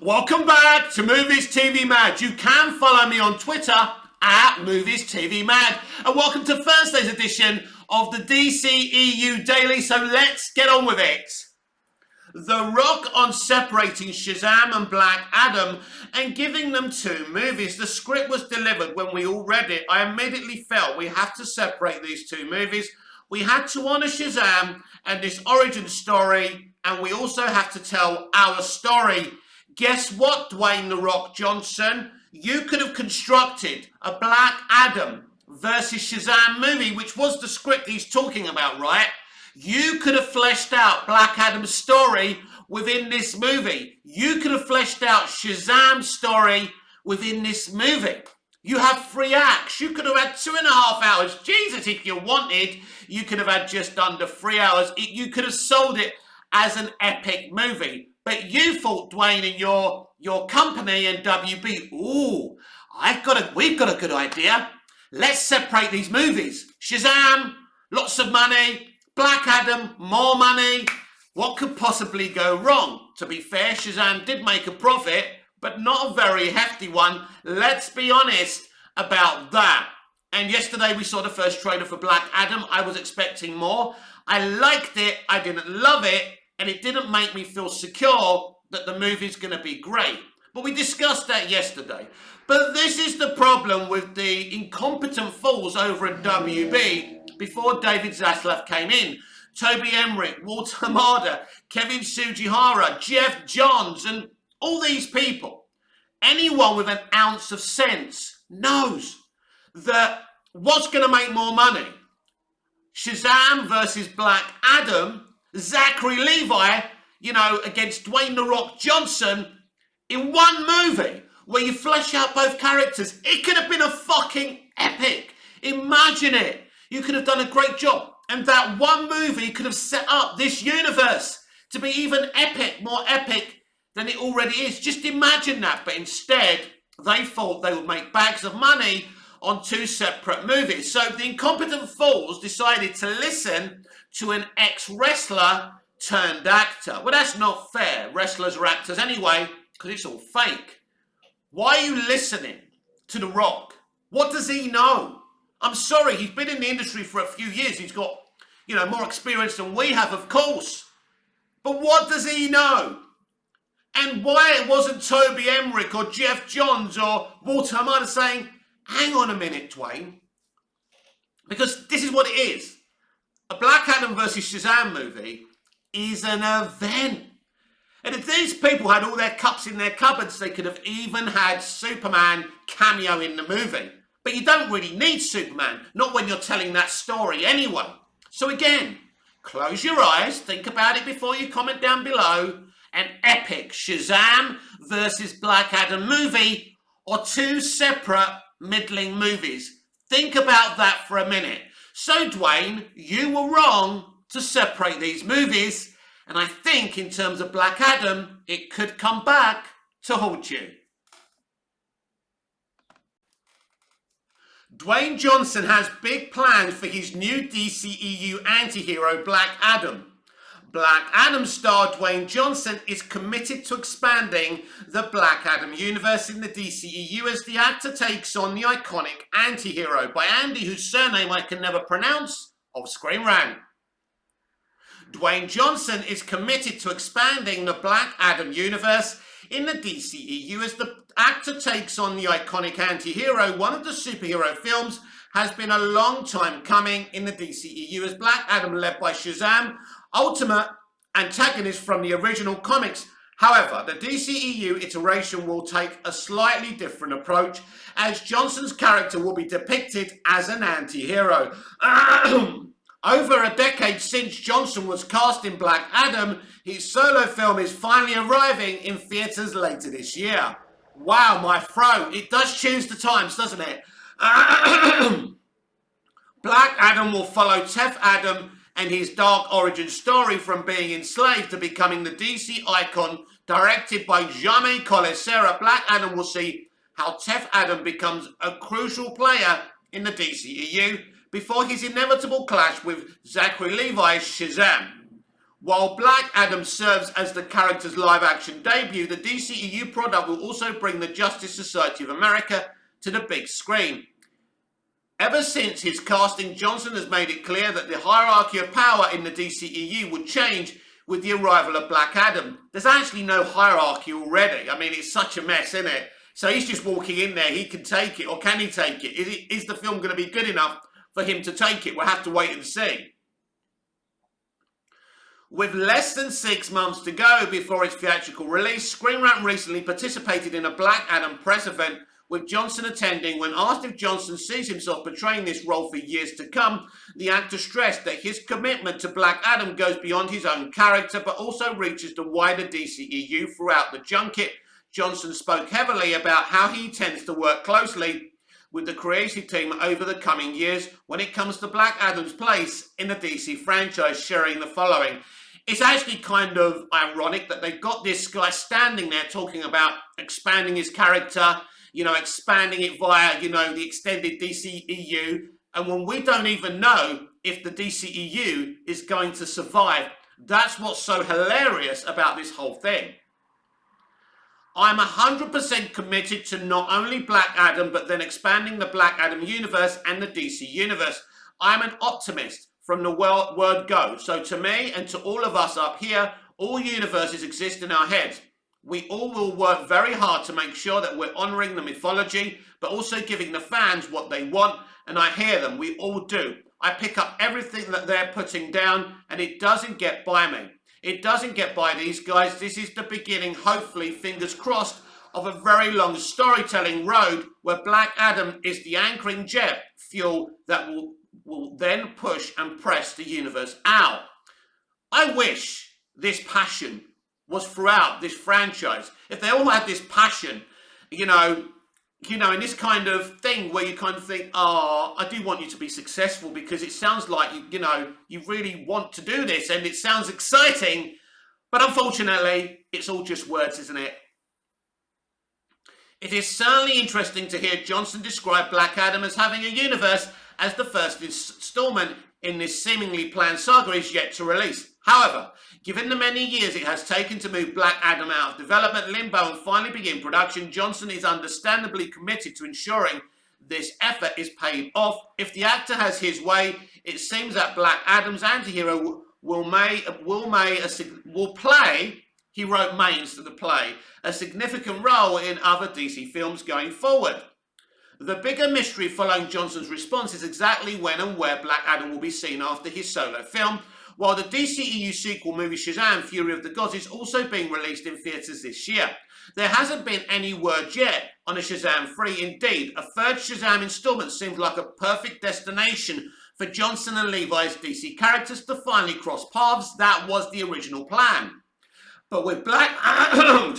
Welcome back to Movies TV Mad. You can follow me on Twitter at Movies TV Mad. And welcome to Thursday's edition of the dceu Daily. So let's get on with it. The Rock on separating Shazam and Black Adam and giving them two movies. The script was delivered when we all read it. I immediately felt we have to separate these two movies. We had to honour Shazam and this origin story, and we also have to tell our story. Guess what, Dwayne "The Rock" Johnson? You could have constructed a Black Adam versus Shazam movie, which was the script he's talking about, right? You could have fleshed out Black Adam's story within this movie. You could have fleshed out Shazam's story within this movie. You have 3 acts. You could have had 2.5 hours. Jesus, if you wanted, you could have had just under 3 hours. You could have sold it as an epic movie. But you thought, Dwayne, and your company and WB, ooh, we've got a good idea. Let's separate these movies. Shazam, lots of money. Black Adam, more money. What could possibly go wrong? To be fair, Shazam did make a profit, but not a very hefty one. Let's be honest about that. And yesterday we saw the first trailer for Black Adam. I was expecting more. I liked it. I didn't love it. And it didn't make me feel secure that the movie's going to be great. But we discussed that yesterday. But this is the problem with the incompetent fools over at WB before David Zaslav came in. Toby Emmerich, Walter Hamada, Kevin Sujihara, Jeff Johns, and all these people. Anyone with an ounce of sense knows that what's going to make more money? Shazam versus Black Adam, Zachary Levi, against Dwayne "The Rock" Johnson in one movie where you flesh out both characters. It could have been a fucking epic. Imagine it. You could have done a great job. And that one movie could have set up this universe to be even epic, more epic than it already is. Just imagine that. But instead, they thought they would make bags of money on 2 separate movies. So the incompetent fools decided to listen to an ex-wrestler turned actor. Well, that's not fair. Wrestlers are actors anyway, because it's all fake. Why are you listening to The Rock? What does he know? I'm sorry, he's been in the industry for a few years. He's got, more experience than we have, of course. But what does he know? And why it wasn't Toby Emmerich or Jeff Johns or Walter Hamada saying, hang on a minute, Dwayne. Because this is what it is. A Black Adam versus Shazam movie is an event. And if these people had all their cups in their cupboards, they could have even had Superman cameo in the movie. But you don't really need Superman, not when you're telling that story anyway. So again, close your eyes, think about it before you comment down below. An epic Shazam versus Black Adam movie or 2 separate middling movies. Think about that for a minute. So Dwayne, you were wrong to separate these movies. And I think in terms of Black Adam, it could come back to haunt you. Dwayne Johnson has big plans for his new DCEU anti-hero Black Adam. Black Adam star Dwayne Johnson is committed to expanding the Black Adam universe in the DCEU as the actor takes on the iconic anti-hero by Andy, whose surname I can never pronounce, of Screen Rant. Dwayne Johnson is committed to expanding the Black Adam universe in the DCEU as the actor takes on the iconic anti-hero. One of the superhero films has been a long time coming in the DCEU as Black Adam, led by Shazam, ultimate antagonist from the original comics. However, the DCEU iteration will take a slightly different approach as Johnson's character will be depicted as an anti-hero. Over a decade since Johnson was cast in Black Adam, his solo film is finally arriving in theatres later this year. Wow, my throat. It does choose the times, doesn't it? Black Adam will follow Tef Adam and his dark origin story from being enslaved to becoming the DC icon. Directed by Jaime Colesera, Black Adam will see how Tef Adam becomes a crucial player in the DCEU before his inevitable clash with Zachary Levi's Shazam. While Black Adam serves as the character's live-action debut, the DCEU product will also bring the Justice Society of America to the big screen. Ever since his casting, Johnson has made it clear that the hierarchy of power in the DCEU would change with the arrival of Black Adam. There's actually no hierarchy already. I mean, it's such a mess, isn't it? So he's just walking in there. He can take it, or can he take it? Is the film going to be good enough for him to take it? We'll have to wait and see. With less than 6 months to go before its theatrical release, Screen Rant recently participated in a Black Adam press event with Johnson attending. When asked if Johnson sees himself portraying this role for years to come, the actor stressed that his commitment to Black Adam goes beyond his own character but also reaches the wider DCEU. Throughout the junket, Johnson spoke heavily about how he intends to work closely with the creative team over the coming years when it comes to Black Adam's place in the DC franchise, sharing the following. It's actually kind of ironic that they've got this guy standing there talking about expanding his character, expanding it via, the extended DCEU. And when we don't even know if the DCEU is going to survive, that's what's so hilarious about this whole thing. I'm 100% committed to not only Black Adam, but then expanding the Black Adam universe and the DC universe. I'm an optimist from the word go. So to me and to all of us up here, all universes exist in our heads. We all will work very hard to make sure that we're honouring the mythology, but also giving the fans what they want, and I hear them, we all do. I pick up everything that they're putting down, and it doesn't get by me. It doesn't get by these guys. This is the beginning, hopefully, fingers crossed, of a very long storytelling road where Black Adam is the anchoring jet fuel that will then push and press the universe out. I wish this passion was throughout this franchise. If they all had this passion, in this kind of thing where you kind of think, I do want you to be successful because it sounds like you really want to do this and it sounds exciting, but unfortunately, it's all just words, isn't it? It is certainly interesting to hear Johnson describe Black Adam as having a universe, as the first installment in this seemingly planned saga is yet to release. However, given the many years it has taken to move Black Adam out of development limbo and finally begin production, Johnson is understandably committed to ensuring this effort is paid off. If the actor has his way, it seems that Black Adam's antihero will play, he wrote May instead of play, a significant role in other DC films going forward. The bigger mystery following Johnson's response is exactly when and where Black Adam will be seen after his solo film, while the DCEU sequel movie Shazam! Fury of the Gods is also being released in theatres this year. There hasn't been any word yet on a Shazam 3. Indeed, a third Shazam installment seemed like a perfect destination for Johnson and Levi's DC characters to finally cross paths. That was the original plan. But with Black Adam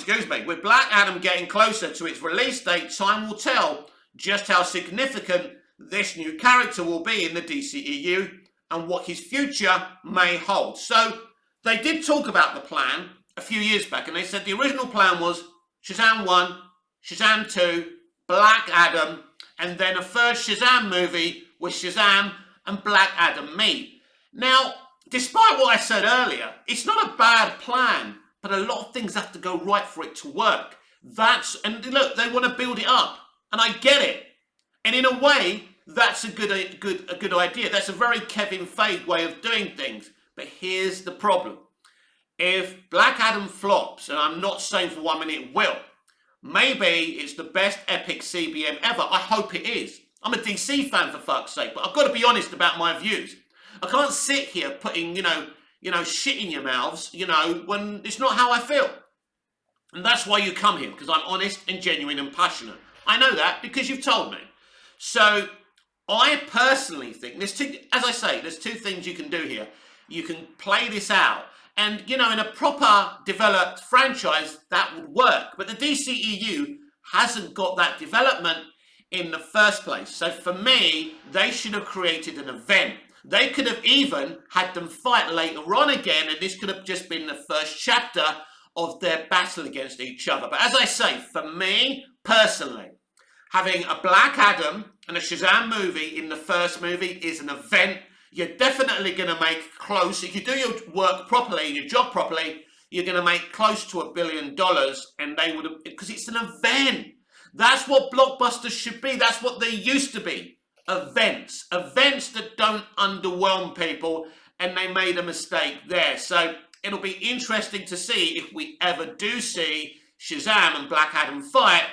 getting closer to its release date, time will tell just how significant this new character will be in the DCEU and what his future may hold. So they did talk about the plan a few years back, and they said the original plan was Shazam 1, Shazam 2, Black Adam, and then a third Shazam movie with Shazam and Black Adam meet. Now, despite what I said earlier, it's not a bad plan, but a lot of things have to go right for it to work. And look, they want to build it up. And I get it. And in a way, that's a good idea. That's a very Kevin Feige way of doing things. But here's the problem. If Black Adam flops, and I'm not saying for 1 minute it will, maybe it's the best epic CBM ever. I hope it is. I'm a DC fan for fuck's sake, but I've got to be honest about my views. I can't sit here putting, shit in your mouths, when it's not how I feel. And that's why you come here, because I'm honest and genuine and passionate. I know that because you've told me. So I personally think there's two things you can do here. You can play this out. And, in a proper developed franchise, that would work. But the DCEU hasn't got that development in the first place. So for me, they should have created an event. They could have even had them fight later on again, and this could have just been the first chapter of their battle against each other. But as I say, for me, personally, having a Black Adam and a Shazam movie in the first movie is an event. You're definitely going to make close, if you do your work properly, your job properly, you're going to make close to $1 billion, and they would have, because it's an event. That's what blockbusters should be. That's what they used to be. Events that don't underwhelm people, and they made a mistake there. So it'll be interesting to see if we ever do see Shazam and Black Adam fight,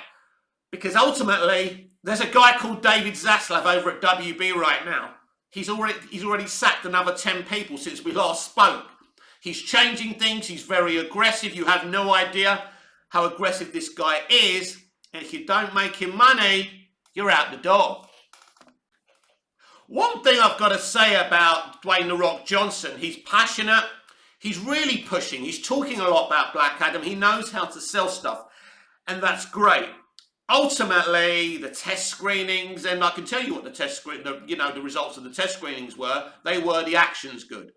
because ultimately there's a guy called David Zaslav over at WB right now. He's already sacked another 10 people since we last spoke. He's changing things. He's very aggressive. You have no idea how aggressive this guy is. And if you don't make him money, you're out the door. One thing I've got to say about Dwayne "The Rock" Johnson, he's passionate. He's really pushing. He's talking a lot about Black Adam. He knows how to sell stuff. And that's great. Ultimately, the test screenings, and I can tell you what the results of the test screenings were. They were the action's good.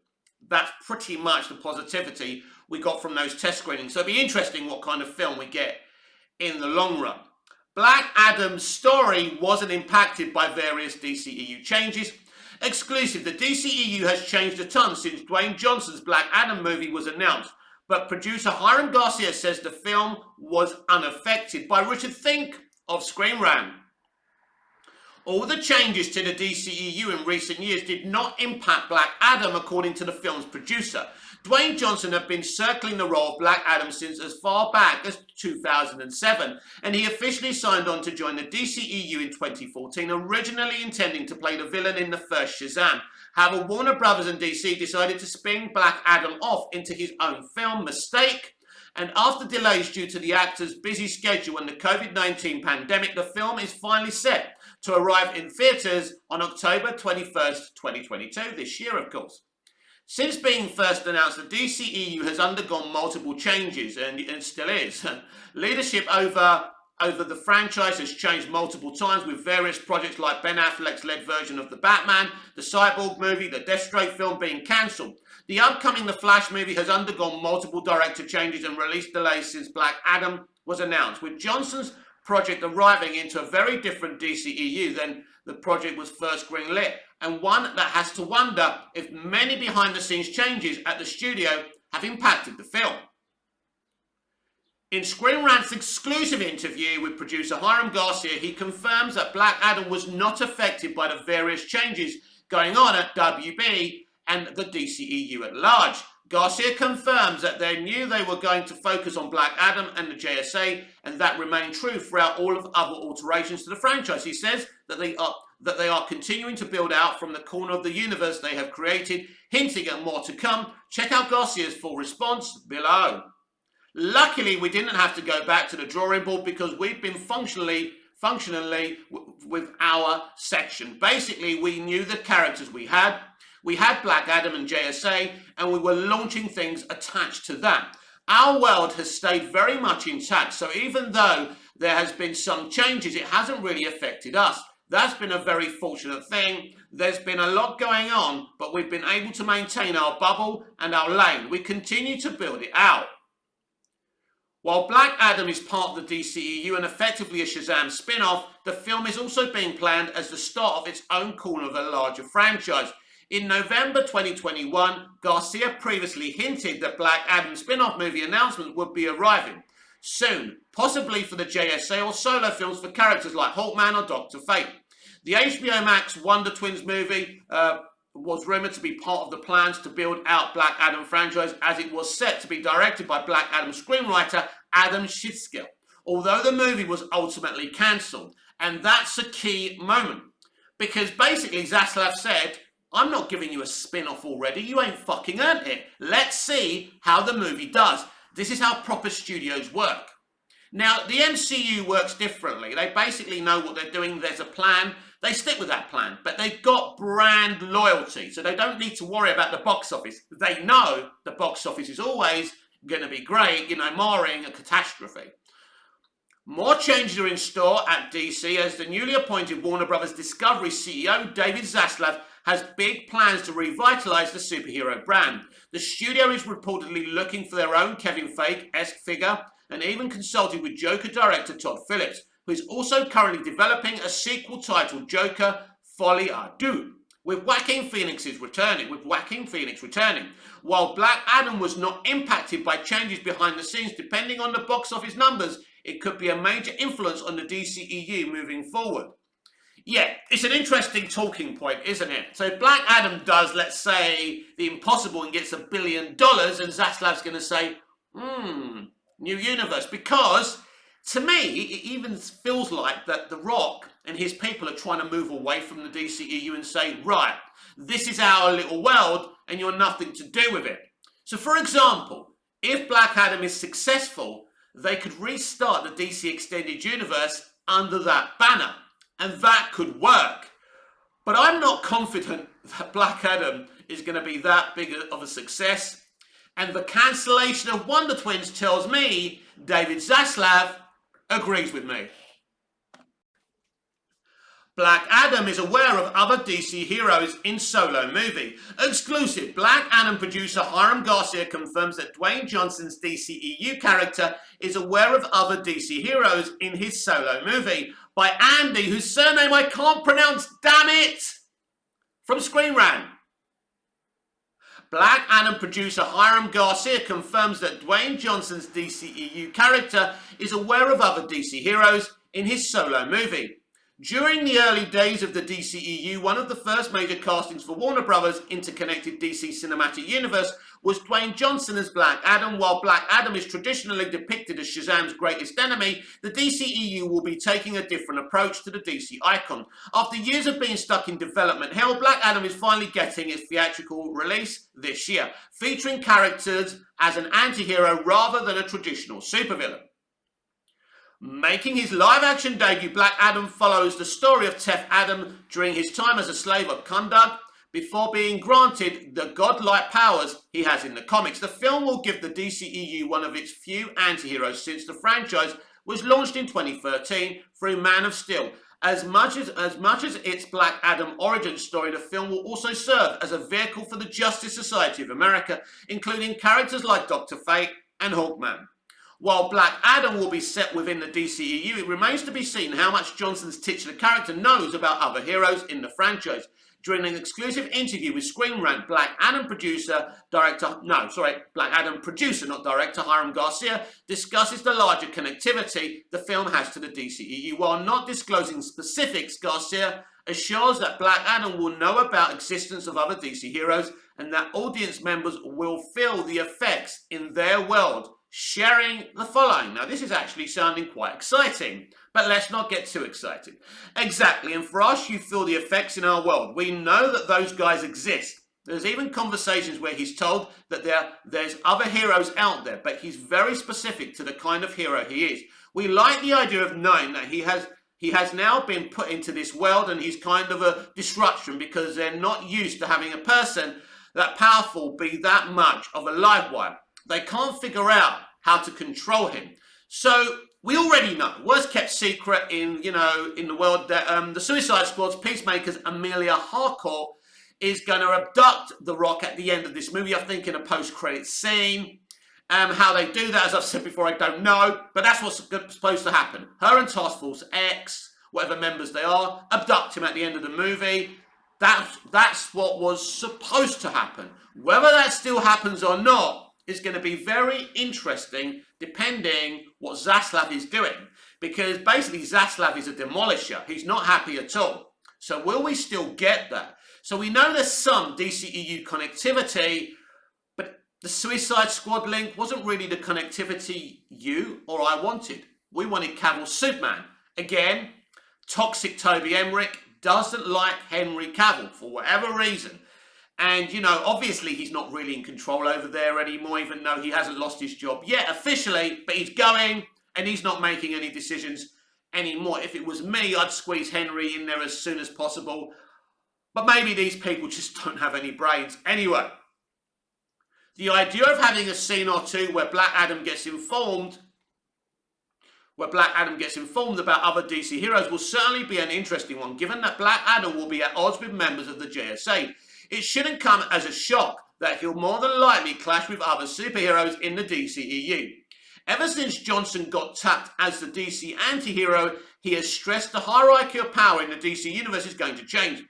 That's pretty much the positivity we got from those test screenings. So it'll be interesting what kind of film we get in the long run. Black Adam's story wasn't impacted by various DCEU changes. Exclusive, the DCEU has changed a ton since Dwayne Johnson's Black Adam movie was announced. But producer Hiram Garcia says the film was unaffected. By Richard Think of Screen Rant. All the changes to the DCEU in recent years did not impact Black Adam, according to the film's producer. Dwayne Johnson had been circling the role of Black Adam since as far back as 2007, and he officially signed on to join the DCEU in 2014, originally intending to play the villain in the first Shazam. However, Warner Brothers and DC decided to spin Black Adam off into his own film, Mistake, and after delays due to the actor's busy schedule and the COVID-19 pandemic, the film is finally set to arrive in theatres on October 21st, 2022, this year, of course. Since being first announced, the DCEU has undergone multiple changes, and still is. Leadership over the franchise has changed multiple times, with various projects like Ben Affleck's led version of The Batman, the Cyborg movie, the Deathstroke film being cancelled. The upcoming The Flash movie has undergone multiple director changes and release delays since Black Adam was announced, with Johnson's project arriving into a very different DCEU than the project was first greenlit, and one that has to wonder if many behind-the-scenes changes at the studio have impacted the film. In Screen Rant's exclusive interview with producer Hiram Garcia, he confirms that Black Adam was not affected by the various changes going on at WB and the DCEU at large. Garcia confirms that they knew they were going to focus on Black Adam and the JSA, and that remained true throughout all of other alterations to the franchise. He says that they are continuing to build out from the corner of the universe they have created, hinting at more to come. Check out Garcia's full response below. Luckily, we didn't have to go back to the drawing board because we've been functionally with our section. Basically, we knew the characters we had. We had Black Adam and JSA, and we were launching things attached to that. Our world has stayed very much intact, so even though there has been some changes, it hasn't really affected us. That's been a very fortunate thing. There's been a lot going on, but we've been able to maintain our bubble and our lane. We continue to build it out. While Black Adam is part of the DCEU and effectively a Shazam spin-off, the film is also being planned as the start of its own corner of a larger franchise. In November 2021, Garcia previously hinted that Black Adam spin-off movie announcements would be arriving soon, possibly for the JSA or solo films for characters like Hawkman or Dr. Fate. The HBO Max Wonder Twins movie was rumoured to be part of the plans to build out Black Adam franchise, as it was set to be directed by Black Adam screenwriter Adam Schittsky, although the movie was ultimately cancelled. And that's a key moment, because basically Zaslav said, I'm not giving you a spin-off already, you ain't fucking earned it. Let's see how the movie does. This is how proper studios work. Now, the MCU works differently. They basically know what they're doing, there's a plan, they stick with that plan, but they've got brand loyalty, so they don't need to worry about the box office. They know the box office is always going to be great, barring a catastrophe. More changes are in store at DC as the newly appointed Warner Brothers Discovery CEO, David Zaslav, has big plans to revitalise the superhero brand. The studio is reportedly looking for their own Kevin Feige-esque figure, and even consulted with Joker director Todd Phillips, who is also currently developing a sequel titled Joker Folie à Deux. with Joaquin Phoenix returning. While Black Adam was not impacted by changes behind the scenes, depending on the box office numbers, it could be a major influence on the DCEU moving forward. Yeah, it's an interesting talking point, isn't it? So if Black Adam does, let's say, the impossible and gets $1 billion, and Zaslav's going to say, new universe. Because, to me, it even feels like that The Rock and his people are trying to move away from the DCEU and say, right, this is our little world and you're nothing to do with it. So, for example, if Black Adam is successful, they could restart the DC Extended Universe under that banner. And that could work. But I'm not confident that Black Adam is going to be that big of a success. And the cancellation of Wonder Twins tells me David Zaslav agrees with me. Black Adam is aware of other DC heroes in solo movie. Exclusive. Black Adam producer Hiram Garcia confirms that Dwayne Johnson's DCEU character is aware of other DC heroes in his solo movie. By Andy, whose surname I can't pronounce, damn it! From Screen Rant. Black Adam producer Hiram Garcia confirms that Dwayne Johnson's DCEU character is aware of other DC heroes in his solo movie. During the early days of the DCEU, one of the first major castings for Warner Brothers' interconnected DC cinematic universe was Dwayne Johnson as Black Adam. While Black Adam is traditionally depicted as Shazam's greatest enemy, the DCEU will be taking a different approach to the DC icon. After years of being stuck in development hell, Black Adam is finally getting its theatrical release this year, featuring characters as an anti-hero rather than a traditional supervillain. Making his live-action debut, Black Adam follows the story of Tef Adam during his time as a slave of Kundug before being granted the godlike powers he has in the comics. The film will give the DCEU one of its few anti-heroes since the franchise was launched in 2013 through Man of Steel. As much as its Black Adam origin story, the film will also serve as a vehicle for the Justice Society of America, including characters like Dr. Fate and Hawkman. While Black Adam will be set within the DCEU, it remains to be seen how much Johnson's titular character knows about other heroes in the franchise. During an exclusive interview with Screen Rant, Black Adam producer, not director, Hiram Garcia discusses the larger connectivity the film has to the DCEU. While not disclosing specifics, Garcia assures that Black Adam will know about existence of other DC heroes and that audience members will feel the effects in their world, sharing the following. Now, this is actually sounding quite exciting, but let's not get too excited. Exactly, and for us, you feel the effects in our world. We know that those guys exist. There's even conversations where he's told that there's other heroes out there, but he's very specific to the kind of hero he is. We like the idea of knowing that he has now been put into this world and he's kind of a disruption because they're not used to having a person that powerful be that much of a live wire. They can't figure out how to control him. So we already know, worst kept secret in the world, that the Suicide Squad's Peacemaker's Amelia Harcourt is going to abduct The Rock at the end of this movie, I think in a post-credit scene. How they do that, as I've said before, I don't know, but that's what's supposed to happen. Her and Task Force X, whatever members they are, abduct him at the end of the movie. That's what was supposed to happen. Whether that still happens or not is going to be very interesting depending what Zaslav is doing. Because basically Zaslav is a demolisher. He's not happy at all. So will we still get that? So we know there's some DCEU connectivity, but the Suicide Squad link wasn't really the connectivity you or I wanted. We wanted Cavill's Superman. Again, toxic Toby Emmerich doesn't like Henry Cavill for whatever reason. And, obviously he's not really in control over there anymore, even though he hasn't lost his job yet officially, but he's going and he's not making any decisions anymore. If it was me, I'd squeeze Henry in there as soon as possible. But maybe these people just don't have any brains. Anyway, the idea of having a scene or two where Black Adam gets informed about other DC heroes will certainly be an interesting one, given that Black Adam will be at odds with members of the JSA. It shouldn't come as a shock that he'll more than likely clash with other superheroes in the DCEU. Ever since Johnson got tapped as the DC anti-hero, he has stressed the hierarchy of power in the DC universe is going to change.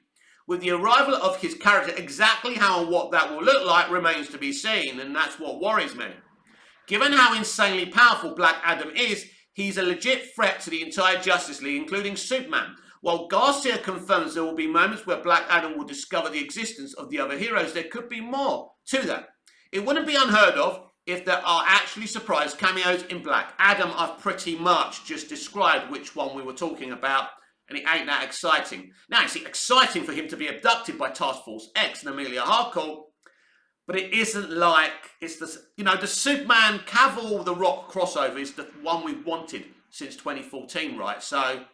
With the arrival of his character, exactly how and what that will look like remains to be seen, and that's what worries me. Given how insanely powerful Black Adam is, he's a legit threat to the entire Justice League, including Superman. While Garcia confirms there will be moments where Black Adam will discover the existence of the other heroes, there could be more to that. It wouldn't be unheard of if there are actually surprise cameos in Black Adam. I've pretty much just described which one we were talking about, and it ain't that exciting. Now, it's exciting for him to be abducted by Task Force X and Amelia Harcourt, but it isn't like it's the Superman Cavill The Rock crossover is the one we've wanted since 2014, right? So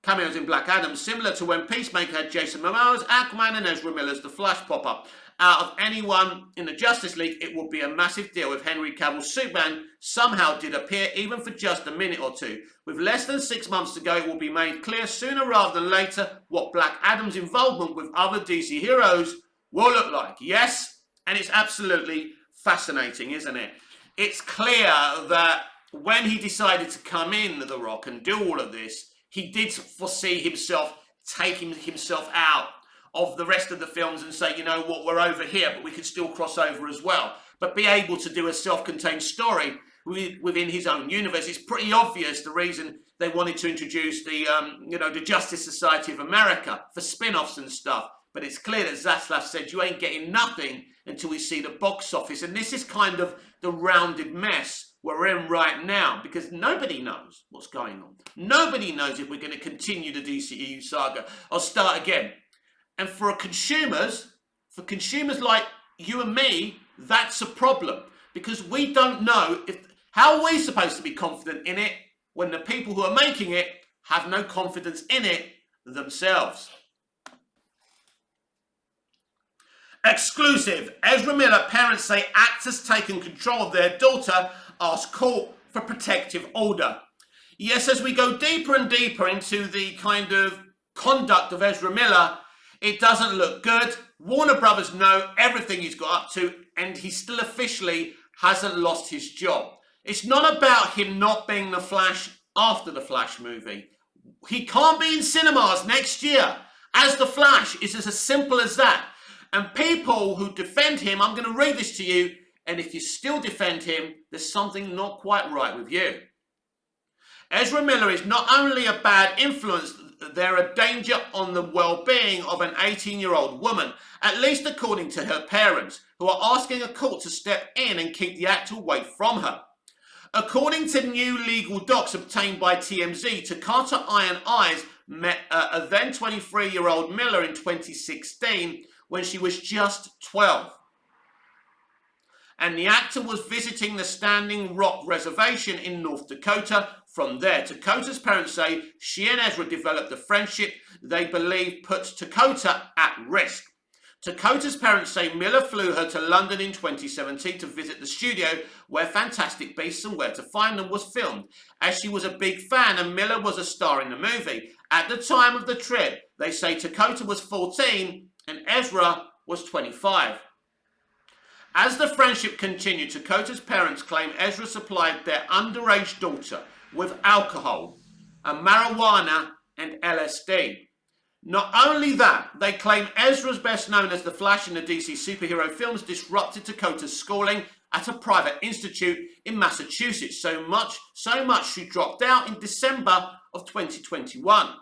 cameos in Black Adam, similar to when Peacemaker had Jason Momoa's Aquaman and Ezra Miller's The Flash pop up. Out of anyone in the Justice League, it would be a massive deal if Henry Cavill's Superman somehow did appear, even for just a minute or two. With less than 6 months to go, it will be made clear sooner rather than later what Black Adam's involvement with other DC heroes will look like. Yes, and it's absolutely fascinating, isn't it? It's clear that when he decided to come in, The Rock, and do all of this, he did foresee himself taking himself out of the rest of the films and say, you know what, we're over here, but we can still cross over as well. But be able to do a self-contained story within his own universe. It's pretty obvious the reason they wanted to introduce the Justice Society of America for spin-offs and stuff. But it's clear that Zaslav said you ain't getting nothing until we see the box office. And this is kind of the rounded mess we're in right now, because nobody knows what's going on. Nobody knows if we're going to continue the DCEU saga or start again. And for consumers like you and me, that's a problem, because we don't know how are we supposed to be confident in it when the people who are making it have no confidence in it themselves. Exclusive. Ezra Miller parents say actors taking control of their daughter ask court for protective order. Yes, as we go deeper and deeper into the kind of conduct of Ezra Miller, it doesn't look good. Warner Brothers know everything he's got up to, and he still officially hasn't lost his job. It's not about him not being the Flash after the Flash movie. He can't be in cinemas next year as the Flash. It's as simple as that. And people who defend him, I'm going to read this to you, and if you still defend him, there's something not quite right with you. Ezra Miller is not only a bad influence, they're a danger on the well-being of an 18-year-old woman, at least according to her parents, who are asking a court to step in and keep the actor away from her. According to new legal docs obtained by TMZ, Takata Iron Eyes met a then 23-year-old Miller in 2016 when she was just 12. And the actor was visiting the Standing Rock Reservation in North Dakota. From there, Dakota's parents say she and Ezra developed a friendship they believe puts Dakota at risk. Dakota's parents say Miller flew her to London in 2017 to visit the studio where Fantastic Beasts and Where to Find Them was filmed, as she was a big fan and Miller was a star in the movie. At the time of the trip, they say Dakota was 14 and Ezra was 25. As the friendship continued, Dakota's parents claim Ezra supplied their underage daughter with alcohol and marijuana and LSD. Not only that, they claim Ezra's best known as the Flash in the DC superhero films disrupted Dakota's schooling at a private institute in Massachusetts, so much she dropped out in December of 2021.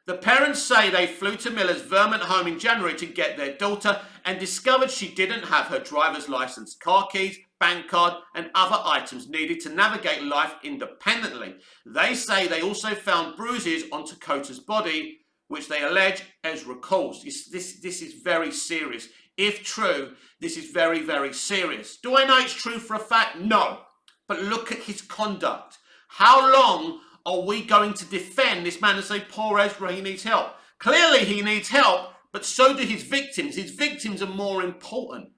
The parents say they flew to Miller's Vermont home in January to get their daughter and discovered she didn't have her driver's license, car keys, bank card, and other items needed to navigate life independently. They say they also found bruises on Dakota's body, which they allege Ezra caused. This is very serious. If true, this is very, very serious. Do I know it's true for a fact? No. But look at his conduct. How long are we going to defend this man and say, poor Ezra, he needs help? Clearly he needs help, but so do his victims. His victims are more important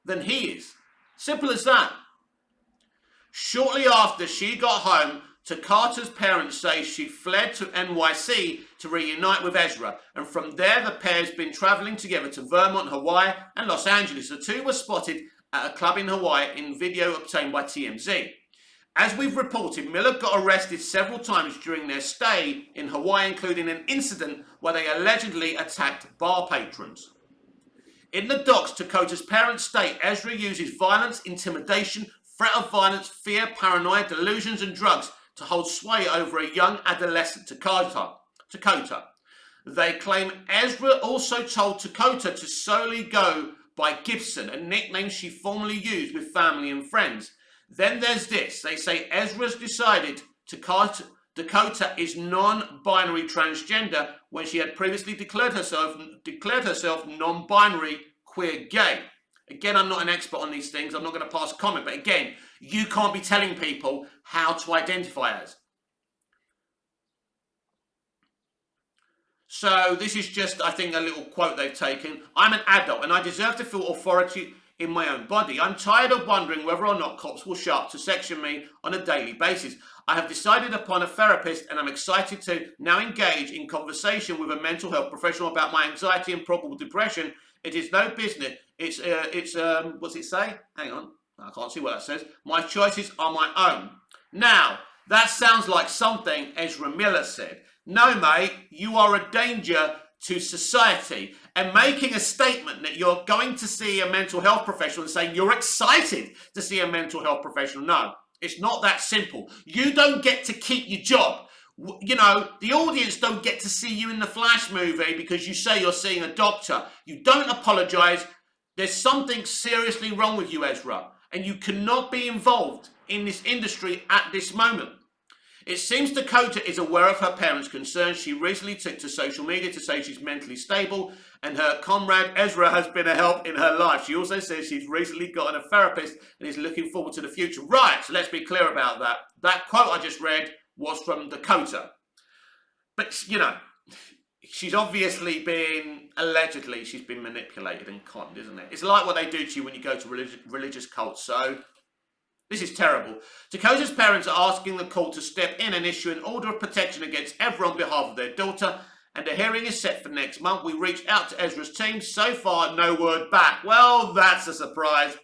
than he is. Simple as that. Shortly after she got home, Takata's parents say she fled to NYC to reunite with Ezra, and from there the pair's been travelling together to Vermont, Hawaii and Los Angeles. The two were spotted at a club in Hawaii in video obtained by TMZ. As we've reported, Miller got arrested several times during their stay in Hawaii, including an incident where they allegedly attacked bar patrons. In the docs, Dakota's parents state Ezra uses violence, intimidation, threat of violence, fear, paranoia, delusions, and drugs to hold sway over a young adolescent, Dakota. They claim Ezra also told Dakota to solely go by Gibson, a nickname she formerly used with family and friends. Then there's this. They say Ezra's decided Dakota is non-binary transgender when she had previously declared herself non-binary queer gay. Again, I'm not an expert on these things. I'm not going to pass comment. But again, you can't be telling people how to identify as. So this is just, I think, a little quote they've taken. I'm an adult and I deserve to feel authority in my own body. I'm tired of wondering whether or not cops will show up to section me on a daily basis. I have decided upon a therapist and I'm excited to now engage in conversation with a mental health professional about my anxiety and probable depression. It is no business. It's what's it say? Hang on. I can't see what that says. My choices are my own. Now, that sounds like something Ezra Miller said. No, mate, you are a danger to society, and making a statement that you're going to see a mental health professional and saying you're excited to see a mental health professional. No, it's not that simple. You don't get to keep your job. You know, the audience don't get to see you in the Flash movie because you say you're seeing a doctor. You don't apologize. There's something seriously wrong with you, Ezra, and you cannot be involved in this industry at this moment. It seems Dakota is aware of her parents' concerns. She recently took to social media to say she's mentally stable and her comrade Ezra has been a help in her life. She also says she's recently gotten a therapist and is looking forward to the future. Right, so let's be clear about that. That quote I just read was from Dakota. But, you know, she's obviously been, allegedly, she's been manipulated and conned, isn't it? It's like what they do to you when you go to religious cults. So this is terrible. Dakota's parents are asking the court to step in and issue an order of protection against Ezra on behalf of their daughter, and a hearing is set for next month. We reached out to Ezra's team. So far, no word back. Well, that's a surprise.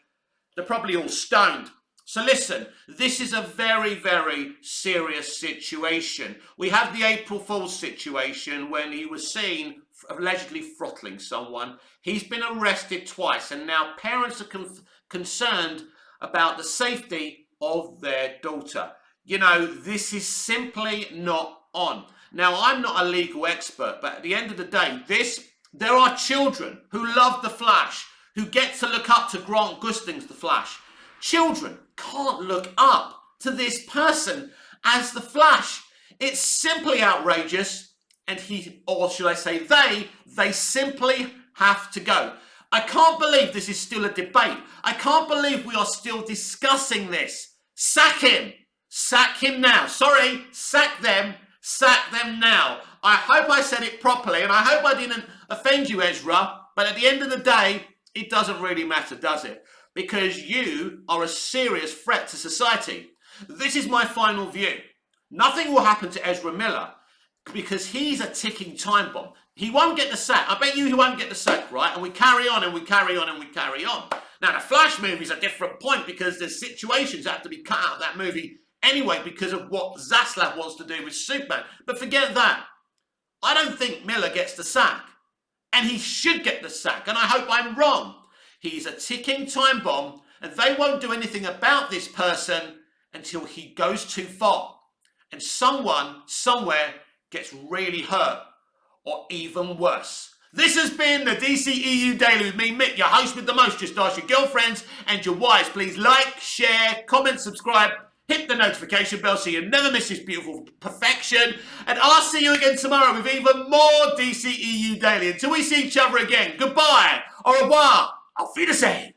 They're probably all stoned. So listen, this is a very, very serious situation. We have the April Fool's situation when he was seen allegedly throttling someone. He's been arrested twice, and now parents are concerned about the safety of their daughter. You know, this is simply not on. Now, I'm not a legal expert, but at the end of the day, there are children who love The Flash, who get to look up to Grant Gusting's The Flash. Children can't look up to this person as The Flash. It's simply outrageous, and or should I say they simply have to go. I can't believe this is still a debate. I can't believe we are still discussing this. Sack him. Sack him now. Sorry, sack them. Sack them now. I hope I said it properly, and I hope I didn't offend you, Ezra. But at the end of the day, it doesn't really matter, does it? Because you are a serious threat to society. This is my final view. Nothing will happen to Ezra Miller because he's a ticking time bomb. He won't get the sack. I bet you he won't get the sack, right? And we carry on and we carry on and we carry on. Now, the Flash movie is a different point because there's situations that have to be cut out of that movie anyway because of what Zaslav wants to do with Superman. But forget that. I don't think Miller gets the sack. And he should get the sack. And I hope I'm wrong. He's a ticking time bomb. And they won't do anything about this person until he goes too far. And someone, somewhere, gets really hurt. Or even worse. This has been the DCEU Daily with me, Mick, your host with the most. Just ask your girlfriends and your wives. Please like, share, comment, subscribe, hit the notification bell so you never miss this beautiful perfection. And I'll see you again tomorrow with even more DCEU Daily. Until we see each other again, goodbye, au revoir, auf Wiedersehen.